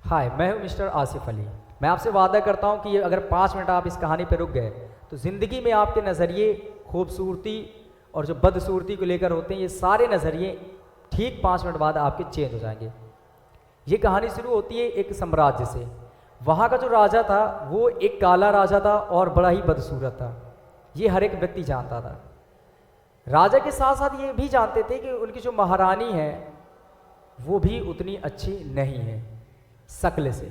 हाय, मैं हूं मिस्टर आसिफ अली। मैं आपसे वादा करता हूं कि अगर 5 मिनट आप इस कहानी पे रुक गए तो ज़िंदगी में आपके नज़रिए खूबसूरती और जो बदसूरती को लेकर होते हैं, ये सारे नज़रिए ठीक 5 मिनट बाद आपके चेंज हो जाएंगे। ये कहानी शुरू होती है एक साम्राज्य से। वहाँ का जो राजा था वो एक काला राजा था और बड़ा ही बदसूरत था। ये हर एक व्यक्ति जानता था। राजा के साथ साथ ये भी जानते थे कि उनकी जो महारानी है वो भी उतनी अच्छी नहीं है शक्ल से।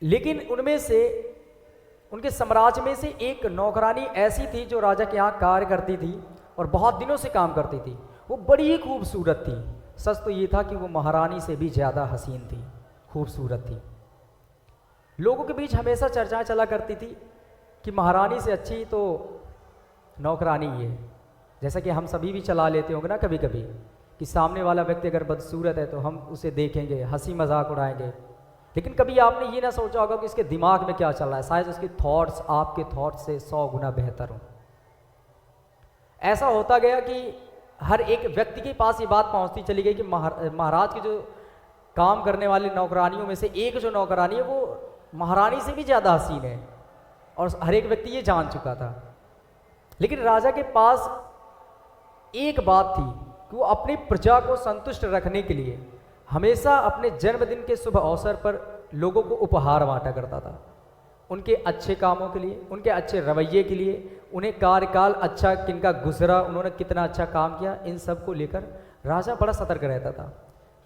लेकिन उनमें से, उनके साम्राज्य में से एक नौकरानी ऐसी थी जो राजा के यहाँ कार्य करती थी और बहुत दिनों से काम करती थी। वो बड़ी ही खूबसूरत थी। सच तो ये था कि वो महारानी से भी ज़्यादा हसीन थी, खूबसूरत थी। लोगों के बीच हमेशा चर्चाएं चला करती थी कि महारानी से अच्छी तो नौकरानी ही है। जैसा कि हम सभी भी चला लेते होंगे ना कभी कभी, कि सामने वाला व्यक्ति अगर बदसूरत है तो हम उसे देखेंगे, हंसी मजाक उड़ाएंगे। लेकिन कभी आपने ये ना सोचा होगा कि इसके दिमाग में क्या चल रहा है। शायद उसके थॉट्स आपके थॉट्स से 100 गुना बेहतर हो। ऐसा होता गया कि हर एक व्यक्ति के पास ये बात पहुंचती चली गई कि महाराज की जो काम करने वाली नौकरानियों में से एक जो नौकरानी है वो महारानी से भी ज़्यादा हसीन है, और हर एक व्यक्ति ये जान चुका था। लेकिन राजा के पास एक बात थी कि वो अपनी प्रजा को संतुष्ट रखने के लिए हमेशा अपने जन्मदिन के शुभ अवसर पर लोगों को उपहार बांटा करता था। उनके अच्छे कामों के लिए, उनके अच्छे रवैये के लिए, उन्हें कार्यकाल अच्छा किनका गुजरा, उन्होंने कितना अच्छा काम किया, इन सब को लेकर राजा बड़ा सतर्क रहता था।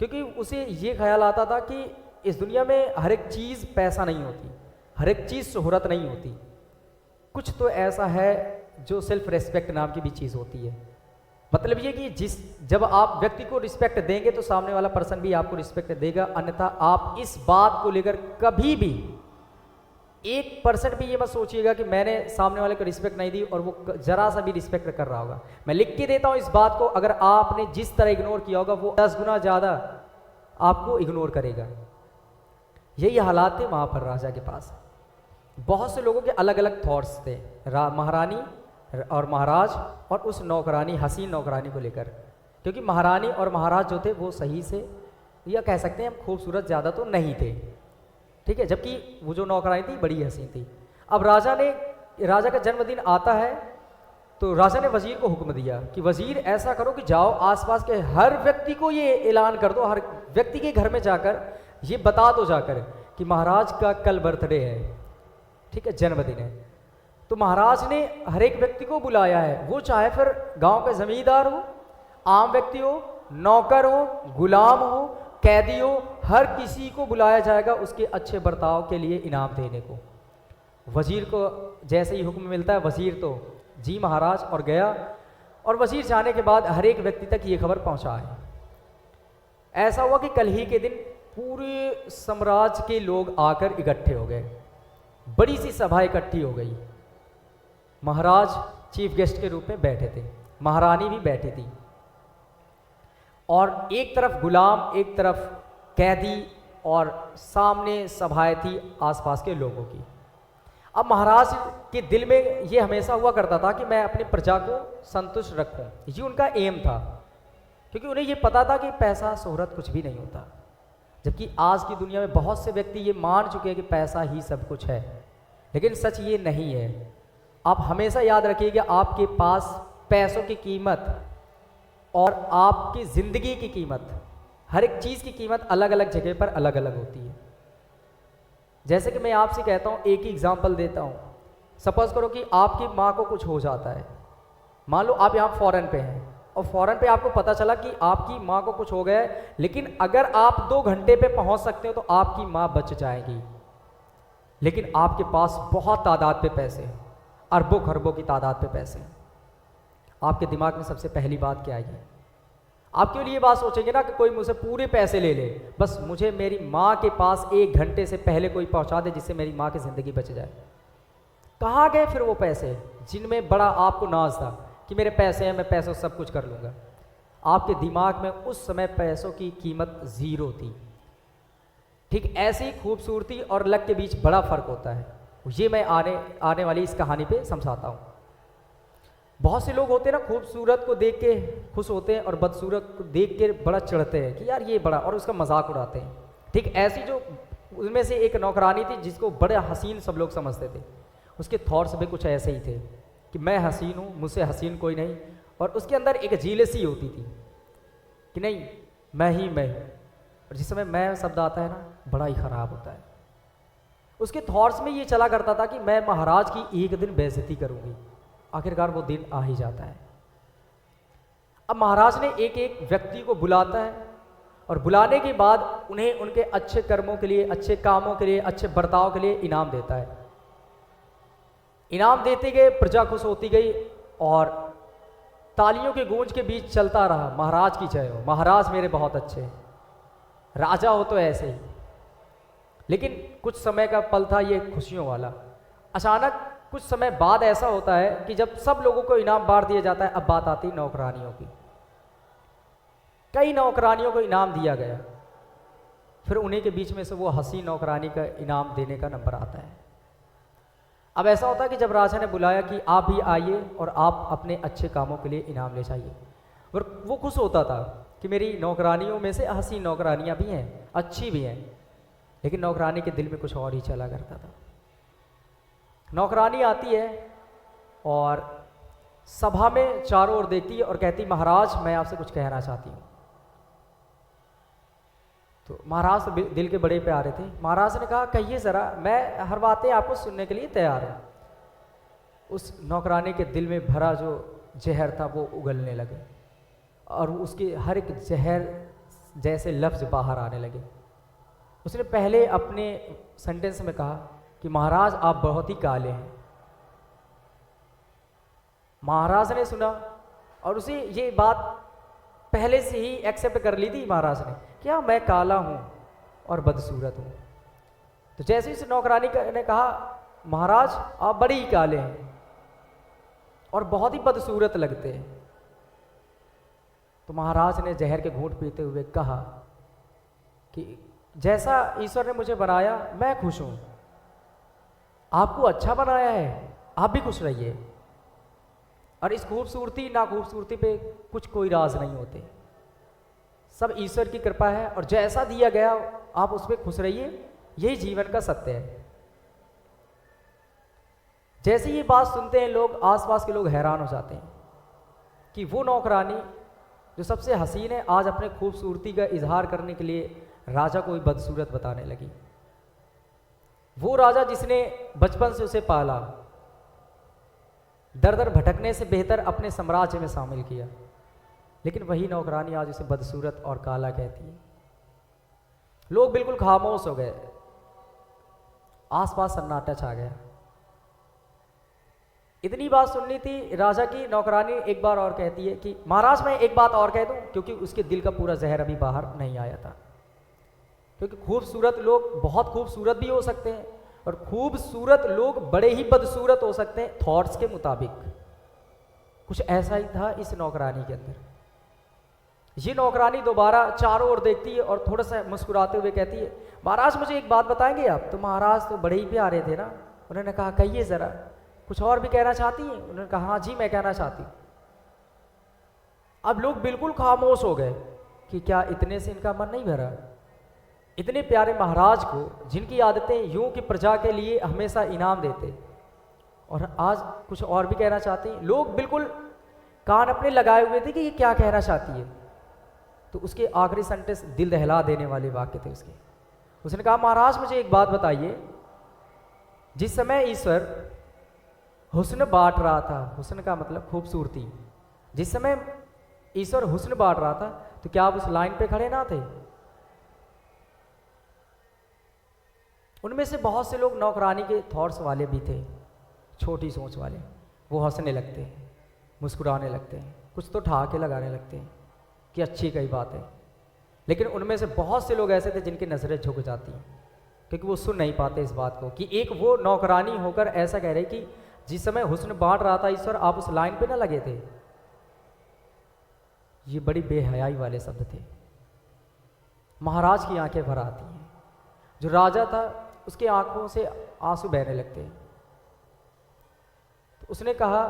क्योंकि उसे ये ख्याल आता था कि इस दुनिया में हर एक चीज़ पैसा नहीं होती, हर एक चीज़ शोहरत नहीं होती। कुछ तो ऐसा है जो सेल्फ रेस्पेक्ट नाम की भी चीज़ होती है। मतलब ये कि जब आप व्यक्ति को रिस्पेक्ट देंगे तो सामने वाला पर्सन भी आपको रिस्पेक्ट देगा। अन्यथा आप इस बात को लेकर कभी भी 1% भी ये मत सोचिएगा कि मैंने सामने वाले को रिस्पेक्ट नहीं दी और वो जरा सा भी रिस्पेक्ट कर रहा होगा। मैं लिख के देता हूँ इस बात को, अगर आपने जिस तरह इग्नोर किया होगा वो 10 गुना ज़्यादा आपको इग्नोर करेगा। यही हालात थे वहाँ पर राजा के पास। बहुत से लोगों के अलग अलग थॉट्स थे महारानी और महाराज और उस नौकरानी, हसीन नौकरानी को लेकर। क्योंकि महारानी और महाराज जो थे वो सही से, या कह सकते हैं हम, खूबसूरत ज़्यादा तो नहीं थे, ठीक है, जबकि वो जो नौकरानी थी बड़ी हसीन थी। अब राजा का जन्मदिन आता है तो राजा ने वजीर को हुक्म दिया कि वजीर ऐसा करो कि जाओ आसपास के हर व्यक्ति को ये ऐलान कर दो, हर व्यक्ति के घर में जाकर ये बता दो जाकर कि महाराज का कल बर्थडे है, ठीक है, जन्मदिन है। तो महाराज ने हर एक व्यक्ति को बुलाया है, वो चाहे फिर गांव का जमींदार हो, आम व्यक्ति हो, नौकर हो, गुलाम हो, कैदी हो, हर किसी को बुलाया जाएगा उसके अच्छे बर्ताव के लिए इनाम देने को। वजीर को जैसे ही हुक्म मिलता है, वजीर तो जी महाराज और गया। और वजीर जाने के बाद हर एक व्यक्ति तक ये खबर पहुंचाए। ऐसा हुआ कि कल ही के दिन पूरे साम्राज्य के लोग आकर इकट्ठे हो गए। बड़ी सी सभा इकट्ठी हो गई। महाराज चीफ गेस्ट के रूप में बैठे थे, महारानी भी बैठी थी, और एक तरफ गुलाम, एक तरफ कैदी, और सामने सभाएं थी आसपास के लोगों की। अब महाराज के दिल में ये हमेशा हुआ करता था कि मैं अपनी प्रजा को संतुष्ट रखूं। ये उनका एम था, क्योंकि उन्हें ये पता था कि पैसा शोहरत कुछ भी नहीं होता। जबकि आज की दुनिया में बहुत से व्यक्ति ये मान चुके हैं कि पैसा ही सब कुछ है, लेकिन सच ये नहीं है। आप हमेशा याद रखिएगा, आपके पास पैसों की कीमत और आपकी ज़िंदगी की कीमत, हर एक चीज़ की कीमत अलग अलग जगह पर अलग अलग होती है। जैसे कि मैं आपसे कहता हूँ, एक ही एग्जांपल देता हूँ। सपोज करो कि आपकी माँ को कुछ हो जाता है। मान लो आप यहाँ फॉरेन पे हैं और फॉरेन पे आपको पता चला कि आपकी माँ को कुछ हो गया है, लेकिन अगर आप 2 घंटे पे पहुँच सकते हो तो आपकी माँ बच जाएगी। लेकिन आपके पास बहुत तादाद पे पैसे हैं, अरबों खरबों की तादाद पे पैसे हैं। आपके दिमाग में सबसे पहली बात क्या आएगी? आप क्यों ये बात सोचेंगे ना कि कोई मुझसे पूरे पैसे ले ले, बस मुझे मेरी माँ के पास 1 घंटे से पहले कोई पहुँचा दे जिससे मेरी माँ की ज़िंदगी बच जाए। कहाँ गए फिर वो पैसे जिनमें बड़ा आपको नाज था कि मेरे पैसे हैं, मैं पैसों सब कुछ कर लूँगा? आपके दिमाग में उस समय पैसों की कीमत 0 थी। ठीक ऐसी ही खूबसूरती और लक के बीच बड़ा फ़र्क होता है। ये मैं आने वाली इस कहानी पे समझाता हूँ। बहुत से लोग होते हैं ना, खूबसूरत को देख के खुश होते हैं और बदसूरत को देख के बड़ा चिढ़ते हैं कि यार ये बड़ा, और उसका मजाक उड़ाते हैं। ठीक ऐसी जो उनमें से एक नौकरानी थी जिसको बड़े हसीन सब लोग समझते थे, उसके थॉट्स भी कुछ ऐसे ही थे कि मैं हसीन हूँ, मुझसे हसीन कोई नहीं। और उसके अंदर एक जीलसी होती थी कि नहीं मैं ही मैं हूँ। और जिस समय मैं शब्द आता है ना, बड़ा ही खराब होता है। उसके थॉट्स में ये चला करता था कि मैं महाराज की एक दिन बेइज्जती करूंगी। आखिरकार वो दिन आ ही जाता है। अब महाराज ने एक एक व्यक्ति को बुलाता है और बुलाने के बाद उन्हें उनके अच्छे कर्मों के लिए, अच्छे कामों के लिए, अच्छे बर्ताव के लिए इनाम देता है। इनाम देते गए, प्रजा खुश होती गई और तालियों के गूंज के बीच चलता रहा, महाराज की जय हो, महाराज मेरे बहुत अच्छे हैं, राजा हो तो ऐसे ही। लेकिन कुछ समय का पल था ये खुशियों वाला। अचानक कुछ समय बाद ऐसा होता है कि जब सब लोगों को इनाम बांट दिया जाता है, अब बात आती नौकरानियों की। कई नौकरानियों को इनाम दिया गया, फिर उन्हीं के बीच में से वो हसीन नौकरानी का इनाम देने का नंबर आता है। अब ऐसा होता है कि जब राजा ने बुलाया कि आप भी आइए और आप अपने अच्छे कामों के लिए इनाम ले जाइए, और वो खुश होता था कि मेरी नौकरानियों में से हसीन नौकरानियाँ भी हैं, अच्छी भी हैं। लेकिन नौकरानी के दिल में कुछ और ही चला करता था। नौकरानी आती है और सभा में चारों ओर देखती है और कहती, महाराज मैं आपसे कुछ कहना चाहती हूँ। तो महाराज तो दिल के बड़े प्यारे थे। महाराज ने कहा कहिए ज़रा, मैं हर बातें आपको सुनने के लिए तैयार हूँ। उस नौकरानी के दिल में भरा जो जहर था वो उगलने लगे और उसके हर एक जहर जैसे लफ्ज़ बाहर आने लगे। उसने पहले अपने सेंटेंस में कहा कि महाराज आप बहुत ही काले हैं। महाराज ने सुना और उसे ये बात पहले से ही एक्सेप्ट कर ली थी महाराज ने, क्या मैं काला हूँ और बदसूरत हूँ। तो जैसे इस नौकरानी ने कहा महाराज आप बड़े ही काले हैं और बहुत ही बदसूरत लगते हैं, तो महाराज ने जहर के घूंट पीते हुए कहा कि जैसा ईश्वर ने मुझे बनाया मैं खुश हूँ, आपको अच्छा बनाया है, आप भी खुश रहिए। और इस खूबसूरती ना खूबसूरती पे कुछ कोई राज नहीं होते, सब ईश्वर की कृपा है और जैसा दिया गया आप उस पर खुश रहिए, यही जीवन का सत्य है। जैसे ये बात सुनते हैं लोग, आसपास के लोग हैरान हो जाते हैं कि वो नौकरानी जो सबसे हसीन है आज अपने खूबसूरती का इजहार करने के लिए राजा को भी बदसूरत बताने लगी। वो राजा जिसने बचपन से उसे पाला, दर दर भटकने से बेहतर अपने साम्राज्य में शामिल किया, लेकिन वही नौकरानी आज उसे बदसूरत और काला कहती है। लोग बिल्कुल खामोश हो गए, आसपास सन्नाटा छा गया। इतनी बात सुननी थी राजा की, नौकरानी एक बार और कहती है कि महाराज मैं एक बात और कह दूं, क्योंकि उसके दिल का पूरा जहर अभी बाहर नहीं आया था। क्योंकि खूबसूरत लोग बहुत खूबसूरत भी हो सकते हैं और खूबसूरत लोग बड़े ही बदसूरत हो सकते हैं थॉट्स के मुताबिक। कुछ ऐसा ही था इस नौकरानी के अंदर। ये नौकरानी दोबारा चारों ओर देखती है और थोड़ा सा मुस्कुराते हुए कहती है महाराज मुझे एक बात बताएंगे आप। तो महाराज तो बड़े ही प्यारे थे ना, उन्होंने कहा कहिए ज़रा, कुछ और भी कहना चाहती हैं? उन्होंने कहा हाँ जी मैं कहना चाहती हूँ। अब लोग बिल्कुल खामोश हो गए कि क्या इतने से इनका मन नहीं भरा। इतने प्यारे महाराज को जिनकी आदतें यूं कि प्रजा के लिए हमेशा इनाम देते, और आज कुछ और भी कहना चाहती हैं। लोग बिल्कुल कान अपने लगाए हुए थे कि ये क्या कहना चाहती है। तो उसके आखिरी सेंटेंस दिल दहला देने वाले वाक्य थे उसके। उसने कहा महाराज मुझे एक बात बताइए, जिस समय ईश्वर हुस्न बांट रहा था, हुस्न का मतलब खूबसूरती, जिस समय ईश्वर हुस्न बांट रहा था तो क्या आप उस लाइन पे खड़े ना थे? उनमें से बहुत से लोग नौकरानी के थॉट्स वाले भी थे, छोटी सोच वाले। वो हंसने लगते हैं, मुस्कुराने लगते हैं, कुछ तो ठहाके लगाने लगते हैं कि अच्छी कई बात है। लेकिन उनमें से बहुत से लोग ऐसे थे जिनकी नज़रें झुक जाती हैं, क्योंकि वो सुन नहीं पाते इस बात को कि एक वो नौकरानी होकर ऐसा कह रहे कि जिस समय हुस्न बांट रहा था ईश्वर आप उस लाइन पे ना लगे थे। ये बड़ी बेहयाई वाले शब्द थे। महाराज की आंखें भर आती हैं। जो राजा था उसके आंखों से आंसू बहने लगते हैं। तो उसने कहा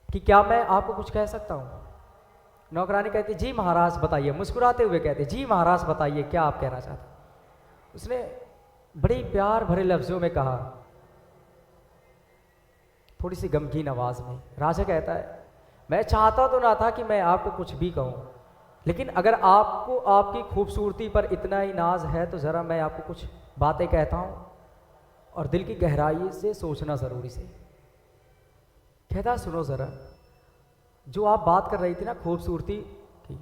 कि क्या मैं आपको कुछ कह सकता हूं? नौकरानी कहती जी महाराज बताइए, मुस्कुराते हुए कहते जी महाराज बताइए क्या आप कहना चाहते। उसने बड़े प्यार भरे लफ्जों में कहा, थोड़ी सी गमगीन आवाज में। राजा कहता है मैं चाहता तो ना था कि मैं आपको कुछ भी कहूं, लेकिन अगर आपको आपकी खूबसूरती पर इतना ही नाज है तो ज़रा मैं आपको कुछ बातें कहता हूं और दिल की गहराई से सोचना ज़रूरी से। कहता सुनो ज़रा, जो आप बात कर रही थी ना खूबसूरती की,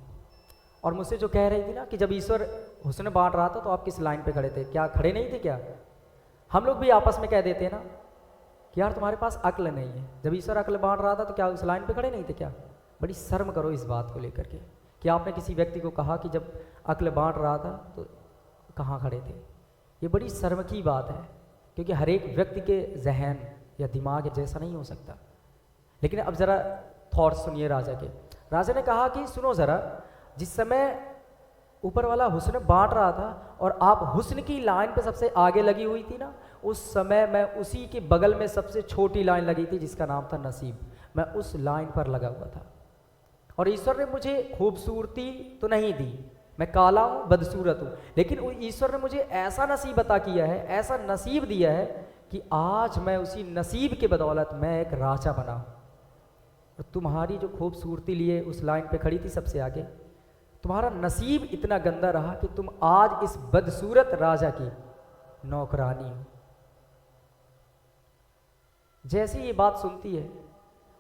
और मुझसे जो कह रही थी ना कि जब ईश्वर हुस्न बांट रहा था तो आप किस लाइन पे खड़े थे, क्या खड़े नहीं थे क्या? हम लोग भी आपस में कह देते हैं ना कि यार तुम्हारे पास अक्ल नहीं है, जब ईश्वर अक्ल बांट रहा था तो क्या उस लाइन पे खड़े नहीं थे क्या? बड़ी शर्म करो इस बात को लेकर के कि आपने किसी व्यक्ति को कहा कि जब अक्ल बांट रहा था तो कहाँ खड़े थे। ये बड़ी शर्म की बात है, क्योंकि हर एक व्यक्ति के जहन या दिमाग जैसा नहीं हो सकता। लेकिन अब ज़रा थॉट सुनिए राजा के। राजा ने कहा कि सुनो ज़रा, जिस समय ऊपर वाला हुस्न बांट रहा था और आप हुस्न की लाइन पे सबसे आगे लगी हुई थी ना, उस समय मैं उसी के बगल में सबसे छोटी लाइन लगी थी जिसका नाम था नसीब। मैं उस लाइन पर लगा हुआ था और ईश्वर ने मुझे खूबसूरती तो नहीं दी, मैं काला हूँ, बदसूरत हूँ, लेकिन ईश्वर ने मुझे ऐसा नसीब अता किया है, ऐसा नसीब दिया है कि आज मैं उसी नसीब के बदौलत मैं एक राजा बना। और तुम्हारी जो खूबसूरती लिए उस लाइन पे खड़ी थी सबसे आगे, तुम्हारा नसीब इतना गंदा रहा कि तुम आज इस बदसूरत राजा की नौकरानी हो। जैसी ये बात सुनती है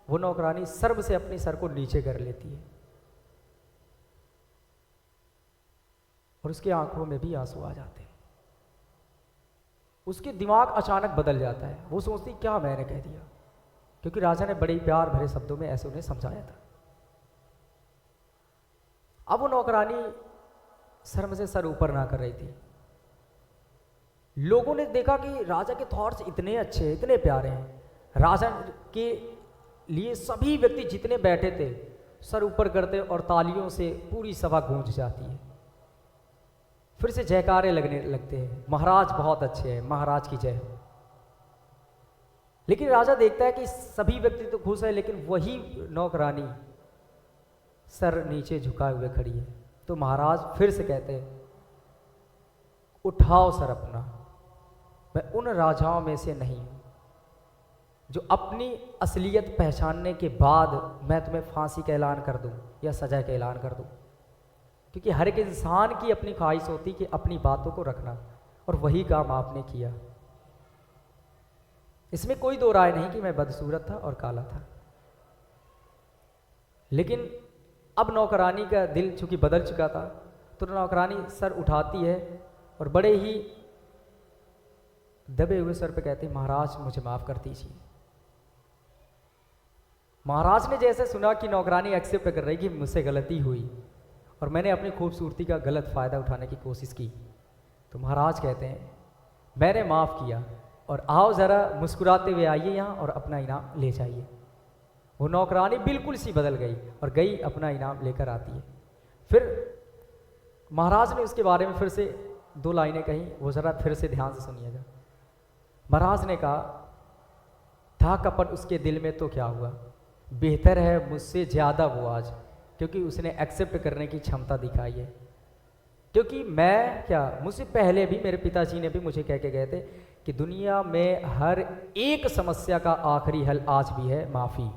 वो नौकरानी शर्म से अपने सर को नीचे कर लेती है और उसकी आंखों में भी आंसू आ जाते हैं। उसके दिमाग अचानक बदल जाता है, वो सोचती क्या मैंने कह दिया, क्योंकि राजा ने बड़े प्यार भरे शब्दों में ऐसे उन्हें समझाया था। अब वो नौकरानी शर्म से सर ऊपर ना कर रही थी। लोगों ने देखा कि राजा के थॉट्स इतने अच्छे, इतने प्यारे हैं। राजा के लिए सभी व्यक्ति जितने बैठे थे सर ऊपर करते और तालियों से पूरी सभा गूंज जाती है। फिर से जयकारे लगने लगते हैं, महाराज बहुत अच्छे हैं, महाराज की जय हो। लेकिन राजा देखता है कि सभी व्यक्ति तो खुश है, लेकिन वही नौकरानी सर नीचे झुकाए हुए खड़ी है। तो महाराज फिर से कहते हैं उठाओ सर अपना, मैं उन राजाओं में से नहीं हूं जो अपनी असलियत पहचानने के बाद मैं तुम्हें फांसी का ऐलान कर दूं या सजा का ऐलान कर दूं। क्योंकि हर एक इंसान की अपनी ख्वाहिश होती कि अपनी बातों को रखना, और वही काम आपने किया। इसमें कोई दो राय नहीं कि मैं बदसूरत था और काला था। लेकिन अब नौकरानी का दिल चूंकि बदल चुका था, तो नौकरानी सर उठाती है और बड़े ही दबे हुए सर पे कहती महाराज मुझे माफ़ कर दीजिए। महाराज ने जैसे सुना कि नौकरानी एक्सेप्ट कर रही कि मुझसे गलती हुई और मैंने अपनी खूबसूरती का गलत फ़ायदा उठाने की कोशिश की, तो महाराज कहते हैं मैंने माफ़ किया और आओ ज़रा मुस्कुराते हुए आइए यहाँ और अपना इनाम ले जाइए। वो नौकरानी बिल्कुल सी बदल गई और गई अपना इनाम लेकर आती है। फिर महाराज ने उसके बारे में फिर से दो लाइनें कही, वो ज़रा फिर से ध्यान से सुनिएगा। महाराज ने कहा था कपट उसके दिल में तो क्या हुआ, बेहतर है मुझसे ज़्यादा वो आज, क्योंकि उसने एक्सेप्ट करने की क्षमता दिखाई है। क्योंकि मैं क्या, मुझसे पहले भी मेरे पिताजी ने भी मुझे कह के गए थे कि दुनिया में हर एक समस्या का आखिरी हल आज भी है माफ़ी।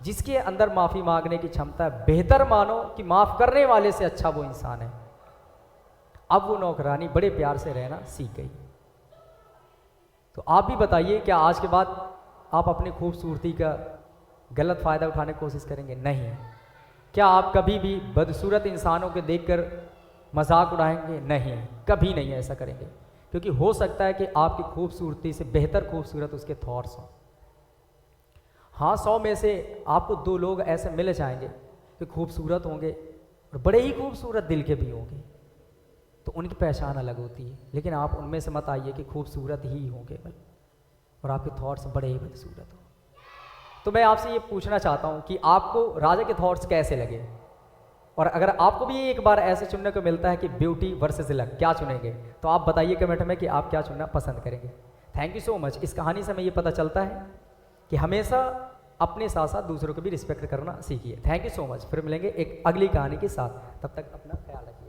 जिसके अंदर माफ़ी मांगने की क्षमता है, बेहतर मानो कि माफ़ करने वाले से अच्छा वो इंसान है। अब वो नौकरानी बड़े प्यार से रहना सीख गई। तो आप भी बताइए, क्या आज के बाद आप अपनी खूबसूरती का गलत फ़ायदा उठाने की कोशिश करेंगे? नहीं। क्या आप कभी भी बदसूरत इंसानों को देखकर मजाक उड़ाएंगे? नहीं, कभी नहीं ऐसा करेंगे, क्योंकि हो सकता है कि आपकी खूबसूरती से बेहतर खूबसूरत उसके थॉट्स हों। हाँ, 100 में से आपको 2 लोग ऐसे मिल जाएंगे कि खूबसूरत होंगे और बड़े ही खूबसूरत दिल के भी होंगे, तो उनकी पहचान अलग होती है। लेकिन आप उनमें से मत आइए कि खूबसूरत ही होंगे और आपके थॉट्स बड़े ही बदसूरत हों। तो मैं आपसे ये पूछना चाहता हूँ कि आपको राजा के थॉट्स कैसे लगे, और अगर आपको भी एक बार ऐसे चुनने को मिलता है कि ब्यूटी वर्सेस लक, क्या चुनेंगे? तो आप बताइए कमेंट में कि आप क्या चुनना पसंद करेंगे। Thank you so much. इस कहानी से हमें ये पता चलता है कि हमेशा अपने साथ साथ दूसरों को भी रिस्पेक्ट करना सीखिए। Thank you so much. फिर मिलेंगे एक अगली कहानी के साथ, तब तक अपना ख्याल रखिए।